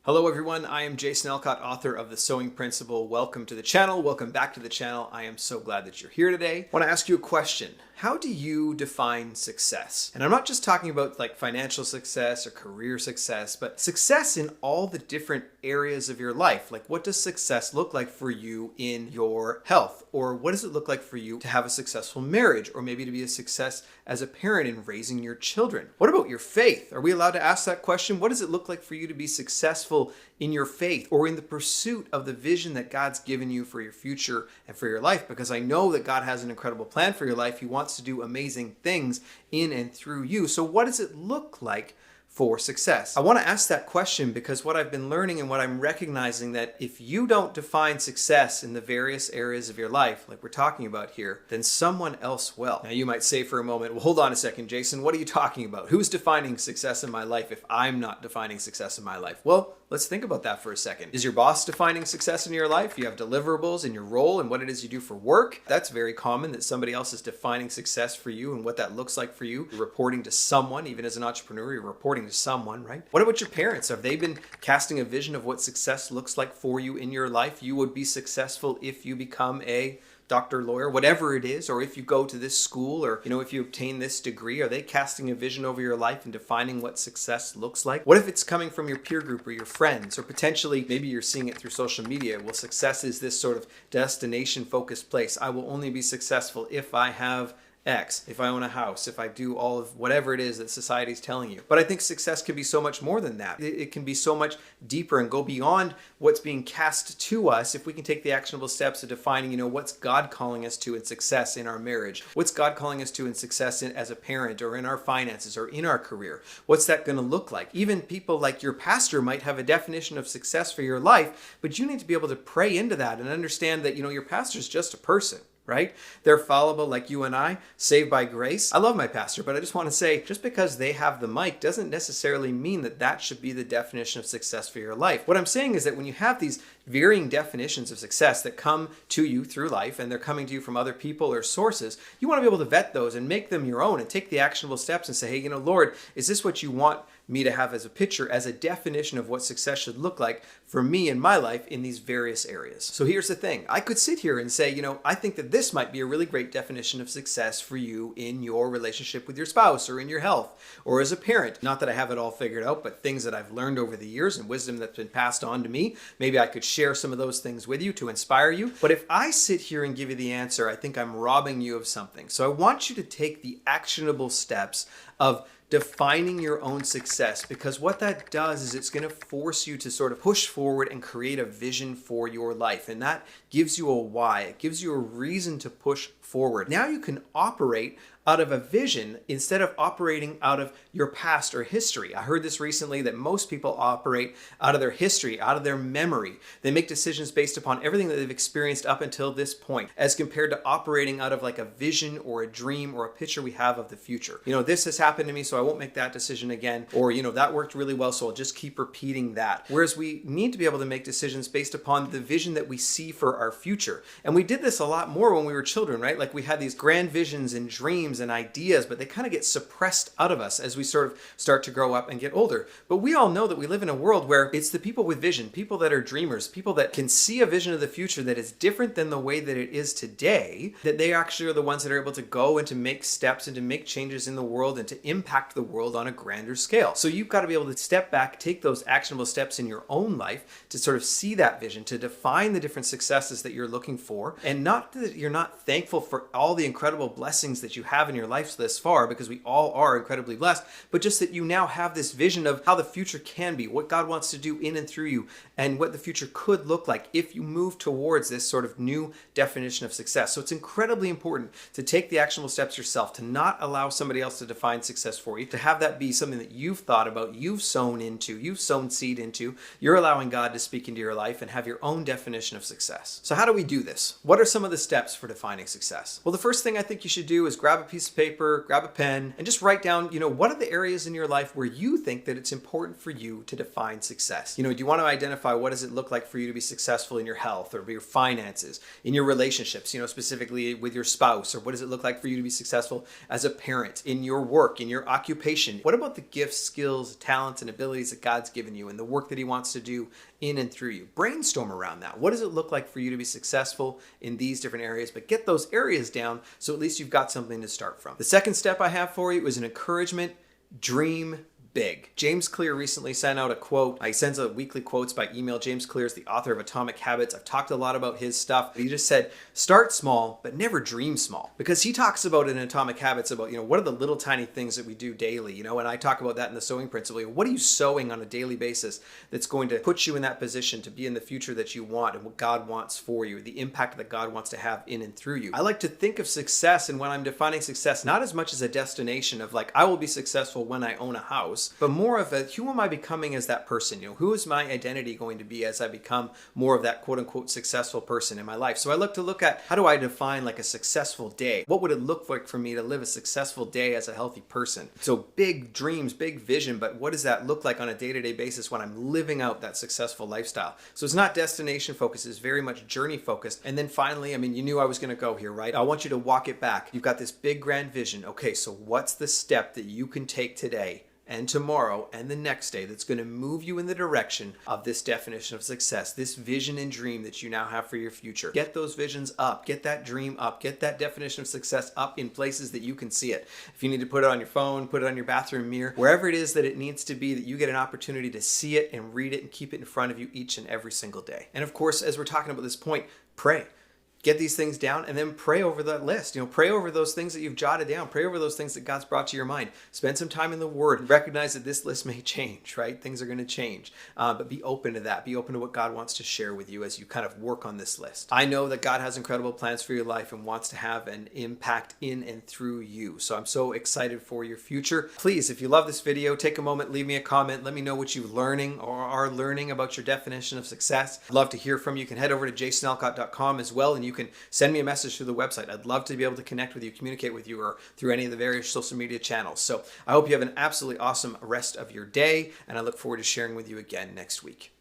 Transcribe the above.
Hello everyone, I am Jason Alcott, author of The Sewing Principle. Welcome to the channel, welcome back to the channel. I am so glad that you're here today. I want to ask you a question. How do you define success? And I'm not just talking about like financial success or career success, but success in all the different areas of your life. Like, what does success look like for you in your health? Or what does it look like for you to have a successful marriage? Or maybe to be a success as a parent in raising your children? What about your faith? Are we allowed to ask that question? What does it look like for you to be successful in your faith or in the pursuit of the vision that God's given you for your future and for your life? Because I know that God has an incredible plan for your life. He wants to do amazing things in and through you. So what does it look like for success? I want to ask that question because what I've been learning and what I'm recognizing, that if you don't define success in the various areas of your life, like we're talking about here, then someone else will. Now you might say for a moment, well, hold on a second, Jason, what are you talking about? Who's defining success in my life if I'm not defining success in my life? Well, let's think about that for a second. Is your boss defining success in your life? You have deliverables in your role and what it is you do for work. That's very common, that somebody else is defining success for you and what that looks like for you. You're reporting to someone. Even as an entrepreneur, you're reporting to someone, right? What about your parents? Have they been casting a vision of what success looks like for you in your life? You would be successful if you become a doctor, lawyer, whatever it is, or if you go to this school, or if you obtain this degree. Are they casting a vision over your life and defining what success looks like? What if it's coming from your peer group or your friends, or potentially maybe you're seeing it through social media? Well, success is this sort of destination focused place. I will only be successful if I have X, if I own a house, if I do all of whatever it is that society's telling you. But I think success can be so much more than that. It can be so much deeper and go beyond what's being cast to us if we can take the actionable steps of defining, what's God calling us to in success in our marriage? What's God calling us to in success as a parent, or in our finances, or in our career? What's that going to look like? Even people like your pastor might have a definition of success for your life, but you need to be able to pray into that and understand that, your pastor's just a person. Right? They're fallible like you and I, saved by grace. I love my pastor, but I just want to say, just because they have the mic doesn't necessarily mean that that should be the definition of success for your life. What I'm saying is that when you have these varying definitions of success that come to you through life, and they're coming to you from other people or sources, you want to be able to vet those and make them your own and take the actionable steps and say, hey, Lord, is this what you want me to have as a picture, as a definition of what success should look like for me in my life in these various areas? So here's the thing. I could sit here and say, I think that this might be a really great definition of success for you in your relationship with your spouse, or in your health, or as a parent. Not that I have it all figured out, but things that I've learned over the years and wisdom that's been passed on to me. Maybe I could share some of those things with you to inspire you. But if I sit here and give you the answer, I think I'm robbing you of something. So I want you to take the actionable steps of defining your own success, because what that does is it's going to force you to sort of push forward and create a vision for your life. And that gives you a why. It gives you a reason to push forward. Now you can operate out of a vision instead of operating out of your past or history. I heard this recently, that most people operate out of their history, out of their memory. They make decisions based upon everything that they've experienced up until this point, as compared to operating out of like a vision or a dream or a picture we have of the future. This has happened to me, so I won't make that decision again. Or, that worked really well, so I'll just keep repeating that. Whereas we need to be able to make decisions based upon the vision that we see for our future. And we did this a lot more when we were children, right? Like, we had these grand visions and dreams and ideas, but they kind of get suppressed out of us as we sort of start to grow up and get older. But we all know that we live in a world where it's the people with vision, people that are dreamers, people that can see a vision of the future that is different than the way that it is today, that they actually are the ones that are able to go and to make steps and to make changes in the world and to impact the world on a grander scale. So you've got to be able to step back, take those actionable steps in your own life to sort of see that vision, to define the different successes that you're looking for. And not that you're not thankful for all the incredible blessings that you have in your life this far, because we all are incredibly blessed, but just that you now have this vision of how the future can be, what God wants to do in and through you, and what the future could look like if you move towards this sort of new definition of success. So it's incredibly important to take the actionable steps yourself, to not allow somebody else to define success for you, to have that be something that you've thought about, you've sown into, you've sown seed into. You're allowing God to speak into your life and have your own definition of success. So how do we do this? What are some of the steps for defining success? Well, the first thing I think you should do is grab a piece piece of paper, grab a pen, and just write down, what are the areas in your life where you think that it's important for you to define success? Do you want to identify what does it look like for you to be successful in your health or your finances, in your relationships, specifically with your spouse, or what does it look like for you to be successful as a parent, in your work, in your occupation? What about the gifts, skills, talents, and abilities that God's given you and the work that He wants to do in and through you? Brainstorm around that. What does it look like for you to be successful in these different areas? But get those areas down so at least you've got something to start from. The second step I have for you is an encouragement: dream big. James Clear recently sent out a quote. He sends out weekly quotes by email. James Clear is the author of Atomic Habits. I've talked a lot about his stuff. He just said, start small, but never dream small. Because he talks about in Atomic Habits about, what are the little tiny things that we do daily, and I talk about that in the sowing principle. What are you sowing on a daily basis that's going to put you in that position to be in the future that you want and what God wants for you, the impact that God wants to have in and through you. I like to think of success, and when I'm defining success, not as much as a destination of I will be successful when I own a house, but more of who am I becoming as that person? Who is my identity going to be as I become more of that quote unquote successful person in my life? So I look at how do I define a successful day? What would it look like for me to live a successful day as a healthy person? So big dreams, big vision, but what does that look like on a day-to-day basis when I'm living out that successful lifestyle? So it's not destination focused, it's very much journey focused. And then finally, you knew I was going to go here, right? I want you to walk it back. You've got this big grand vision. Okay, so what's the step that you can take today and tomorrow and the next day that's going to move you in the direction of this definition of success, this vision and dream that you now have for your future? Get those visions up, get that dream up, get that definition of success up in places that you can see it. If you need to put it on your phone, put it on your bathroom mirror, wherever it is that it needs to be, that you get an opportunity to see it and read it and keep it in front of you each and every single day. And of course, as we're talking about this point, pray. Get these things down and then pray over that list. Pray over those things that you've jotted down. Pray over those things that God's brought to your mind. Spend some time in the Word. Recognize that this list may change, right? Things are going to change. But be open to that. Be open to what God wants to share with you as you kind of work on this list. I know that God has incredible plans for your life and wants to have an impact in and through you. So I'm so excited for your future. Please, if you love this video, take a moment, leave me a comment. Let me know what you're learning or are learning about your definition of success. I'd love to hear from you. You can head over to jasonalcott.com as well, and you can send me a message through the website. I'd love to be able to connect with you, communicate with you, or through any of the various social media channels. So I hope you have an absolutely awesome rest of your day, and I look forward to sharing with you again next week.